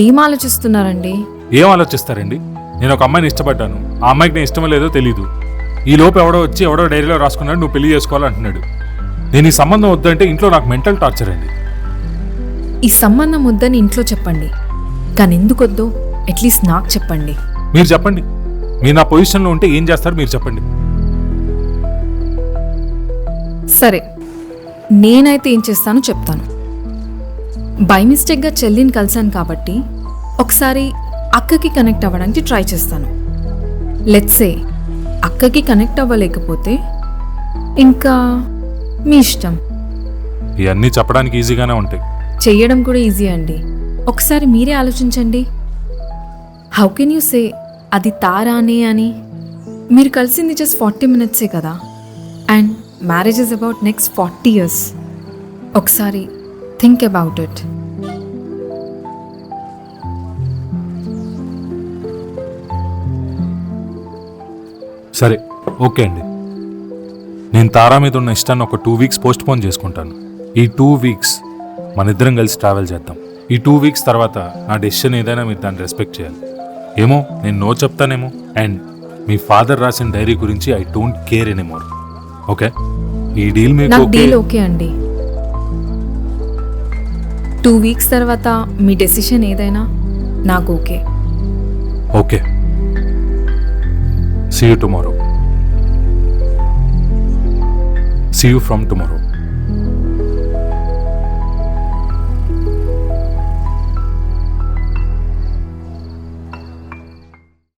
ఏం ఆలోచిస్తున్నారండి? ఏం ఆలోచిస్తారండి? నేను ఒక అమ్మాయిని ఇష్టపడ్డాను. ఆ అమ్మాయికి నేను ఇష్టమో లేదో తెలీదు. ఈ లోపు ఎవడో డైరీలో రాసుకున్నాడు నువ్వు పెళ్లి చేసుకోవాలంటున్నాడు. నేను ఈ సంబంధం వద్దంటే ఇంట్లో నాకు మెంటల్ టార్చర్ అండి. ఈ సంబంధం వద్దని ఇంట్లో చెప్పండి, కానీ ఎందుకు వద్దో అట్లీస్ట్ నాకు చెప్పండి. మీరు చెప్పండి. మీరు నా పొజిషన్లో ఉంటే ఏం చేస్తారు మీరు చెప్పండి. సరే, నేనైతే ఏం చేస్తానో చెప్తాను. బై మిస్టేక్గా చెల్లిని కలిశాను కాబట్టి ఒకసారి అక్కకి కనెక్ట్ అవ్వడానికి ట్రై చేస్తాను. లెట్స్ సే అక్కకి కనెక్ట్ అవ్వలేకపోతే ఇంకా మీ ఇష్టం. ఇవన్నీ చెప్పడానికి ఈజీగానే ఉంటాయి, చెయ్యడం కూడా ఈజీ అండి. ఒకసారి మీరే ఆలోచించండి. హౌ కెన్ యూ సే అది తారానే అని? మీరు కలిసింది జస్ట్ 40 minutes కదా, and marriage is about next 40 years. ఒకసారి థింక్ అబౌట్ ఇట్. సరే ఓకే అండి. నేను తారా మీద ఉన్న ఇష్టాన్ని ఒక 2 weeks పోస్ట్ పోన్ చేసుకుంటాను. ఈ 2 weeks మన ఇద్దరం కలిసి ట్రావెల్ చేద్దాం. ఈ 2 weeks తర్వాత నా డెసిషన్ ఏదైనా మీరు దాన్ని రెస్పెక్ట్ చేయాలి. ఏమో నేను నో చెప్తానేమో, అండ్ మీ ఫాదర్ రాసిన డైరీ గురించి I don't care anymore. Okay, ఈ డీల్ మీకు నాకు డీల్ ఓకే అండి. 2 weeks తర్వాత మీ డెసిషన్ ఏదైనా నాకు okay. Okay, see you tomorrow. See you from tomorrow.